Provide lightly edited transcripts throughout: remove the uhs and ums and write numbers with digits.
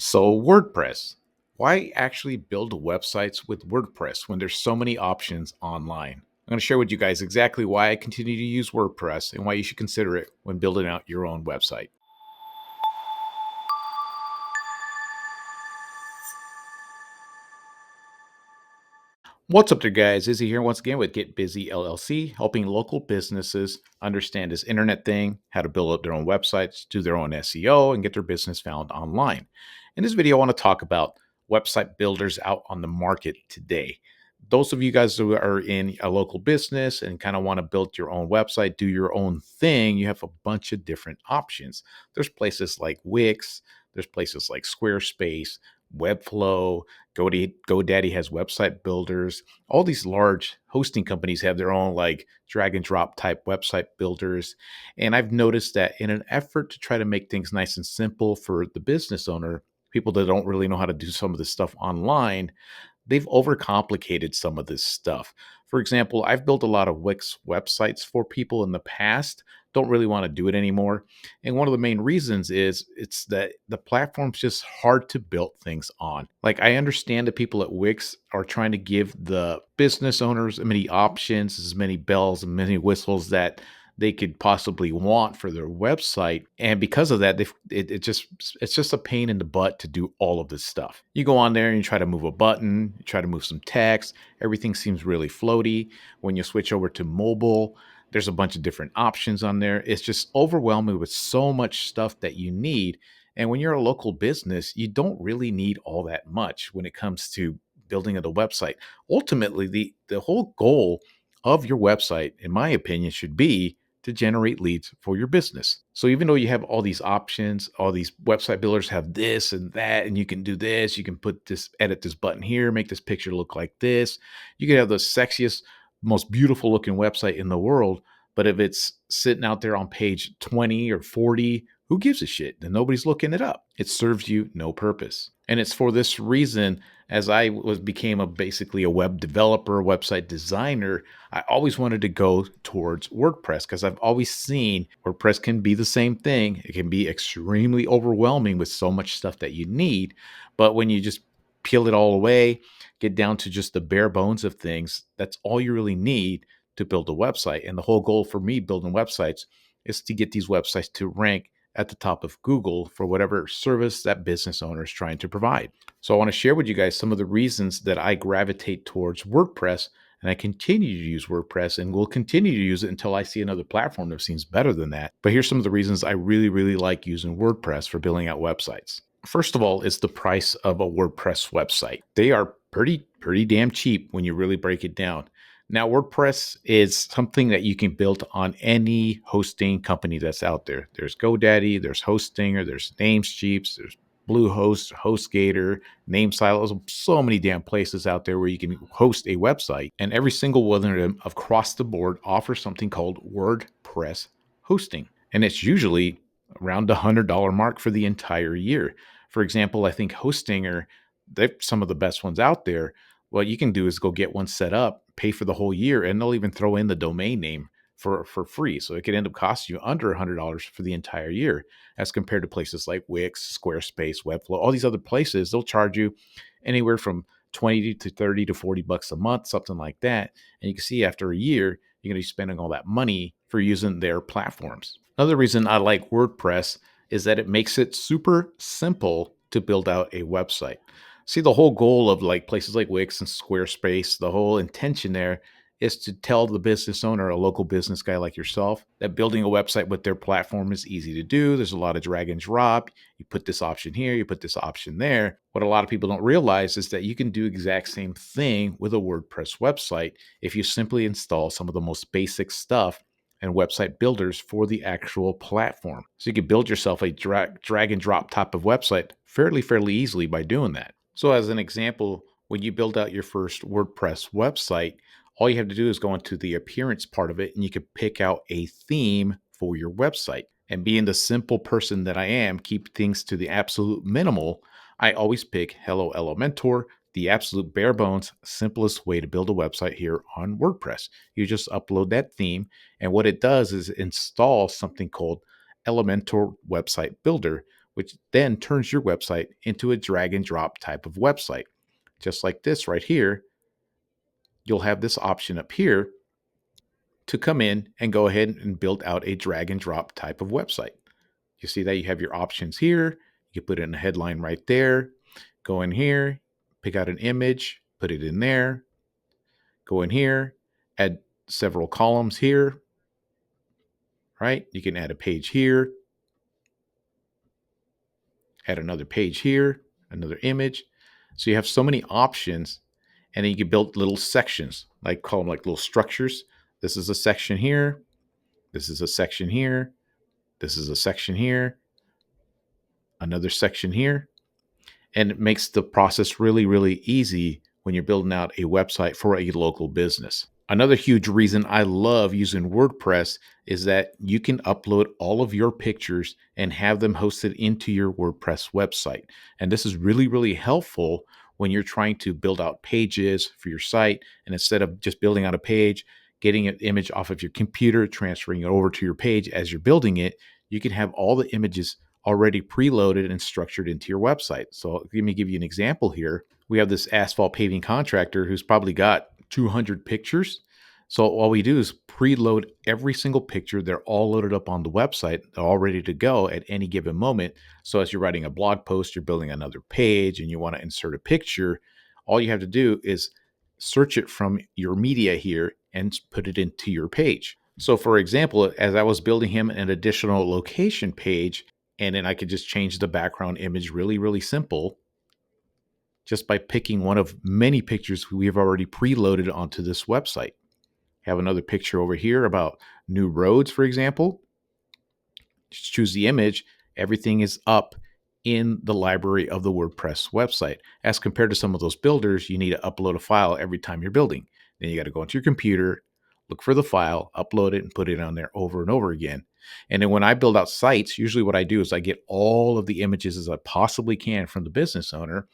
So, WordPress. Why actually build websites with WordPress when there's so many options online? I'm going to share with you guys exactly why I continue to use WordPress and why you should consider it when building out your own website. What's up there, guys? Izzy here once again with Get Busy LLC, helping local businesses understand this internet thing, how to build up their own websites, do their own SEO, and get their business found online. In this video, I want to talk about website builders out on the market today. Those of you guys who are in a local business and kind of want to build your own website, do your own thing, you have a bunch of different options. There's places like Wix, there's places like Squarespace, Webflow, GoDaddy has website builders. All these large hosting companies have their own like drag and drop type website builders. And I've noticed that in an effort to try to make things nice and simple for the business owner, people that don't really know how to do some of this stuff online, they've overcomplicated some of this stuff. For example, I've built a lot of Wix websites for people in the past, don't really want to do it anymore. And one of the main reasons is it's that the platform's just hard to build things on. Like, I understand that people at Wix are trying to give the business owners as many options, as many bells and many whistles that they could possibly want for their website. And because of that, it's just a pain in the butt to do all of this stuff. You go on there and you try to move a button, you try to move some text, everything seems really floaty. When you switch over to mobile, there's a bunch of different options on there. It's just overwhelming with so much stuff that you need. And when you're a local business, you don't really need all that much when it comes to building of the website. Ultimately, the whole goal of your website, in my opinion, should be to generate leads for your business. So even though you have all these options, all these website builders have this and that, and you can do this, you can put this, edit this button here, make this picture look like this. You can have the sexiest, most beautiful looking website in the world. But if it's sitting out there on page 20 or 40, who gives a shit? And nobody's looking it up. It serves you no purpose. And it's for this reason, as I was became a basically a web developer, website designer, I always wanted to go towards WordPress because I've always seen WordPress can be the same thing. It can be extremely overwhelming with so much stuff that you need. But when you just peel it all away, get down to just the bare bones of things, that's all you really need to build a website. And the whole goal for me building websites is to get these websites to rank at the top of Google for whatever service that business owner is trying to provide. So I want to share with you guys some of the reasons that I gravitate towards WordPress, and I continue to use WordPress and will continue to use it until I see another platform that seems better than that. But here's some of the reasons I really, really like using WordPress for building out websites. First of all, is the price of a WordPress website. They are pretty damn cheap when you really break it down. Now, WordPress is something that you can build on any hosting company that's out there. There's GoDaddy, there's Hostinger, there's Namecheap, there's Bluehost, HostGator, NameSilo. So many damn places out there where you can host a website. And every single one of them across the board offers something called WordPress hosting. And it's usually around the $100 mark for the entire year. For example, I think Hostinger, they're some of the best ones out there. What you can do is go get one set up, pay for the whole year, and they'll even throw in the domain name for free. So it could end up costing you under $100 for the entire year, as compared to places like Wix, Squarespace, Webflow, all these other places. They'll charge you anywhere from 20 to 30 to 40 bucks a month, something like that. And you can see after a year, you're going to be spending all that money for using their platforms. Another reason I like WordPress is that it makes it super simple to build out a website. See, the whole goal of like places like Wix and Squarespace, the whole intention there is to tell the business owner, a local business guy like yourself, that building a website with their platform is easy to do. There's a lot of drag and drop. You put this option here, you put this option there. What a lot of people don't realize is that you can do exact same thing with a WordPress website if you simply install some of the most basic stuff and website builders for the actual platform. So you can build yourself a drag and drop type of website fairly easily by doing that. So as an example, when you build out your first WordPress website, all you have to do is go into the appearance part of it and you can pick out a theme for your website. And being the simple person that I am, keep things to the absolute minimal, I always pick Hello Elementor, the absolute bare bones, simplest way to build a website here on WordPress. You just upload that theme, and what it does is install something called Elementor Website Builder, which then turns your website into a drag and drop type of website. Just like this right here, you'll have this option up here to come in and go ahead and build out a drag and drop type of website. You see that you have your options here. You can put in a headline right there. Go in here, pick out an image, put it in there. Go in here, add several columns here, right? You can add a page here, add another page here, another image. So you have so many options, and then you can build little sections, like call them like little structures. This is a section here. This is a section here. This is a section here. Another section here. And it makes the process really, really easy when you're building out a website for a local business. Another huge reason I love using WordPress is that you can upload all of your pictures and have them hosted into your WordPress website. And this is really, really helpful when you're trying to build out pages for your site. And instead of just building out a page, getting an image off of your computer, transferring it over to your page as you're building it, you can have all the images already preloaded and structured into your website. So let me give you an example here. We have this asphalt paving contractor who's probably got 200 pictures. So all we do is preload every single picture. They're all loaded up on the website. They're all ready to go at any given moment. So as you're writing a blog post, you're building another page and you want to insert a picture, all you have to do is search it from your media here and put it into your page. So for example, as I was building him an additional location page, and then I could just change the background image really, really simple, just by picking one of many pictures we have already preloaded onto this website. Have another picture over here about new roads, for example. Just choose the image. Everything is up in the library of the WordPress website. As compared to some of those builders, you need to upload a file every time you're building. Then you got to go into your computer, look for the file, upload it, and put it on there over and over again. And then when I build out sites, usually what I do is I get all of the images as I possibly can from the business owner.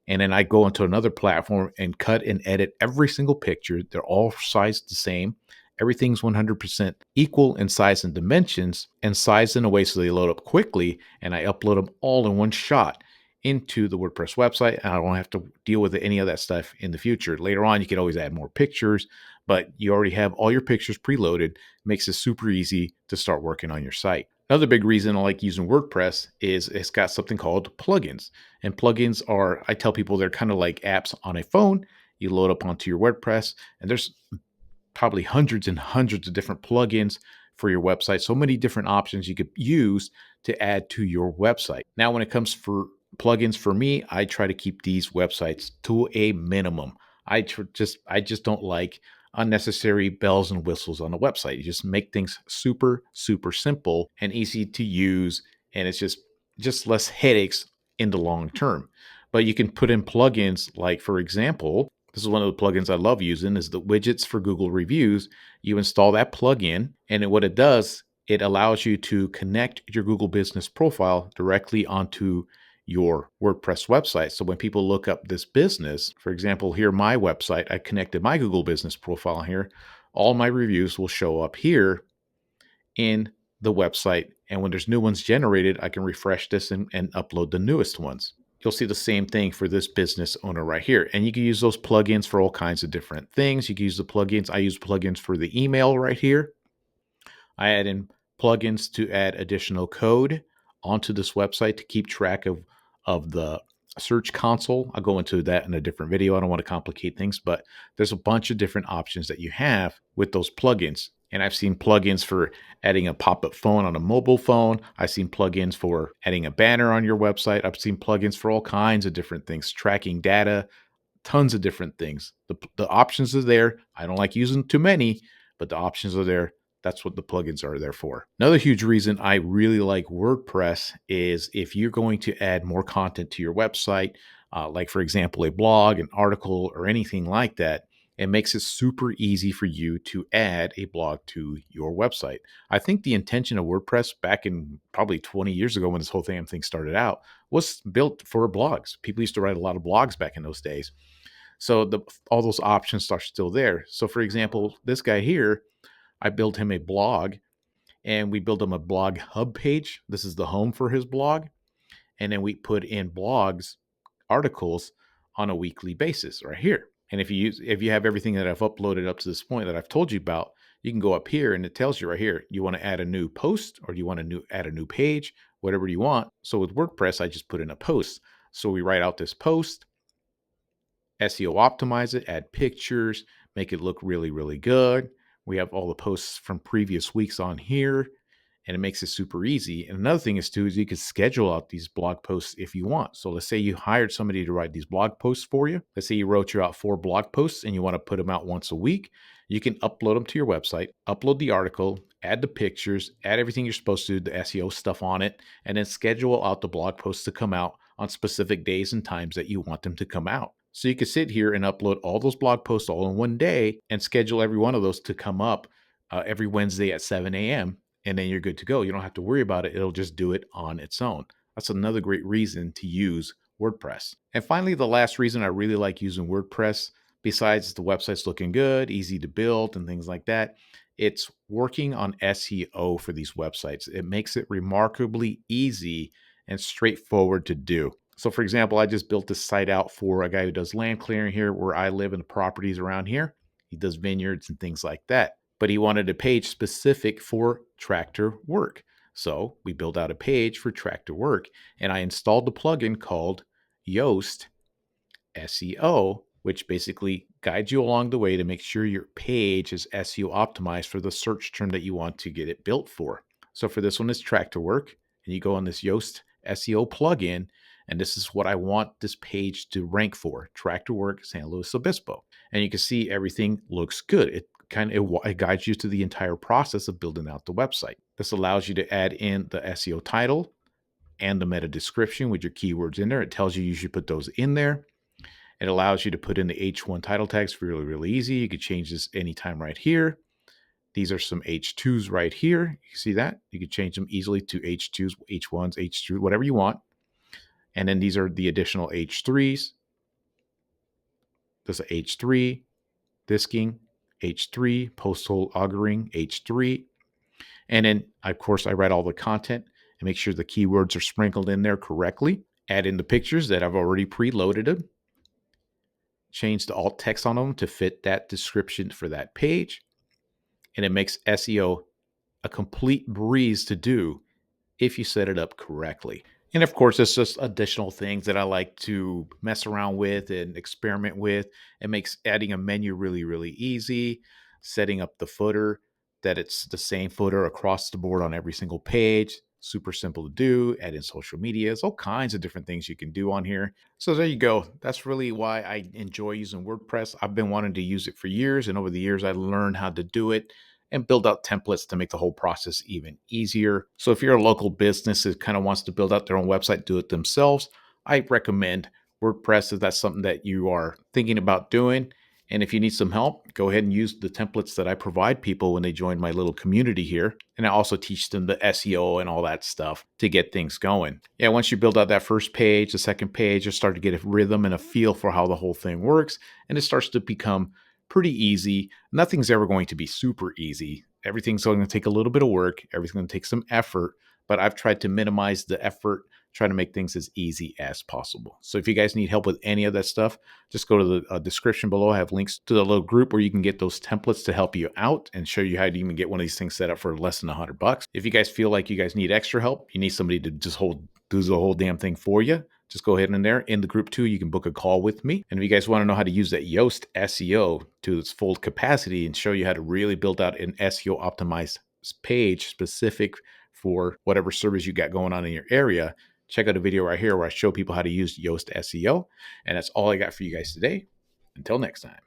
And then I go into another platform and cut and edit every single picture. They're all sized the same. Everything's 100% equal in size and dimensions, and sized in a way so they load up quickly. And I upload them all in one shot into the WordPress website. And I don't have to deal with any of that stuff in the future. Later on, you can always add more pictures, but you already have all your pictures preloaded. It makes it super easy to start working on your site. Another big reason I like using WordPress is it's got something called plugins. And plugins are, I tell people, they're kind of like apps on a phone. You load up onto your WordPress, and there's probably hundreds and hundreds of different plugins for your website. So many different options you could use to add to your website. Now, when it comes for plugins for me, I try to keep these websites to a minimum. I just don't like unnecessary bells and whistles on a website. You just make things super, super simple and easy to use, and it's just less headaches in the long term. But you can put in plugins like, for example, this is one of the plugins I love using is the widgets for Google reviews. You install that plugin, and what it does, it allows you to connect your Google business profile directly onto your WordPress website. So when people look up this business, for example, here, my website, I connected my Google business profile here. All my reviews will show up here in the website. And when there's new ones generated, I can refresh this and upload the newest ones. You'll see the same thing for this business owner right here. And you can use those plugins for all kinds of different things. You can use the plugins. I use plugins for the email right here. I add in plugins to add additional code onto this website to keep track of the search console. I'll go into that in a different video. I don't want to complicate things, but there's a bunch of different options that you have with those plugins. And I've seen plugins for adding a pop-up phone on a mobile phone. I've seen plugins for adding a banner on your website. I've seen plugins for all kinds of different things, tracking data, tons of different things. The options are there. I don't like using too many, but the options are there. That's what the plugins are there for. Another huge reason I really like WordPress is if you're going to add more content to your website, like for example, a blog, an article, or anything like that, it makes it super easy for you to add a blog to your website. I think the intention of WordPress back in probably 20 years ago when this whole thing started out was built for blogs. People used to write a lot of blogs back in those days. So all those options are still there. So for example, this guy here, I built him a blog and we built him a blog hub page. This is the home for his blog. And then we put in blogs, articles on a weekly basis right here. And if you have everything that I've uploaded up to this point that I've told you about, you can go up here and it tells you right here, you want to add a new post or do you want to add a new page, whatever you want. So with WordPress, I just put in a post. So we write out this post, SEO optimize it, add pictures, make it look really, really good. We have all the posts from previous weeks on here, and it makes it super easy. And another thing is too, is you can schedule out these blog posts if you want. So let's say you hired somebody to write these blog posts for you. Let's say you wrote you out 4 blog posts and you want to put them out once a week. You can upload them to your website, upload the article, add the pictures, add everything you're supposed to do, the SEO stuff on it, and then schedule out the blog posts to come out on specific days and times that you want them to come out. So you can sit here and upload all those blog posts all in one day and schedule every one of those to come up every Wednesday at 7 a.m. And then you're good to go. You don't have to worry about it. It'll just do it on its own. That's another great reason to use WordPress. And finally, the last reason I really like using WordPress, besides the website's looking good, easy to build, and things like that, it's working on SEO for these websites. It makes it remarkably easy and straightforward to do. So for example, I just built this site out for a guy who does land clearing here where I live in the properties around here. He does vineyards and things like that. But he wanted a page specific for tractor work. So we built out a page for tractor work, and I installed the plugin called Yoast SEO, which basically guides you along the way to make sure your page is SEO optimized for the search term that you want to get it built for. So for this one, it's tractor work, and you go on this Yoast SEO plugin, and this is what I want this page to rank for: tractor work, San Luis Obispo. And you can see everything looks good. It guides you to the entire process of building out the website. This allows you to add in the SEO title and the meta description with your keywords in there. It tells you should put those in there. It allows you to put in the H1 title tags really, really easy. You could change this anytime right here. These are some H2s right here. You see that? You could change them easily to H2s, H1s, H2, whatever you want. And then these are the additional H3s. There's a H3, disking, H3, postal augering, H3. And then, of course, I write all the content and make sure the keywords are sprinkled in there correctly. Add in the pictures that I've already preloaded them. Change the alt text on them to fit that description for that page. And it makes SEO a complete breeze to do if you set it up correctly. And of course, it's just additional things that I like to mess around with and experiment with. It makes adding a menu really, really easy. Setting up the footer, that it's the same footer across the board on every single page. Super simple to do. Add in social media. There's all kinds of different things you can do on here. So there you go. That's really why I enjoy using WordPress. I've been wanting to use it for years, and over the years, I learned how to do it and build out templates to make the whole process even easier. So if you're a local business that kind of wants to build out their own website, do it themselves, I recommend WordPress if that's something that you are thinking about doing. And if you need some help, go ahead and use the templates that I provide people when they join my little community here. And I also teach them the SEO and all that stuff to get things going. Yeah, once you build out that first page, the second page, you start to get a rhythm and a feel for how the whole thing works. And it starts to become pretty easy. Nothing's ever going to be super easy. Everything's going to take a little bit of work. Everything's going to take some effort, but I've tried to minimize the effort, try to make things as easy as possible. So if you guys need help with any of that stuff, just go to the description below. I have links to the little group where you can get those templates to help you out and show you how to even get one of these things set up for less than $100. If you guys feel like you guys need extra help, you need somebody to just do the whole damn thing for you, just go ahead and there in the group too, you can book a call with me. And if you guys want to know how to use that Yoast SEO to its full capacity and show you how to really build out an SEO optimized page specific for whatever service you got going on in your area, check out a video right here where I show people how to use Yoast SEO. And that's all I got for you guys today. Until next time.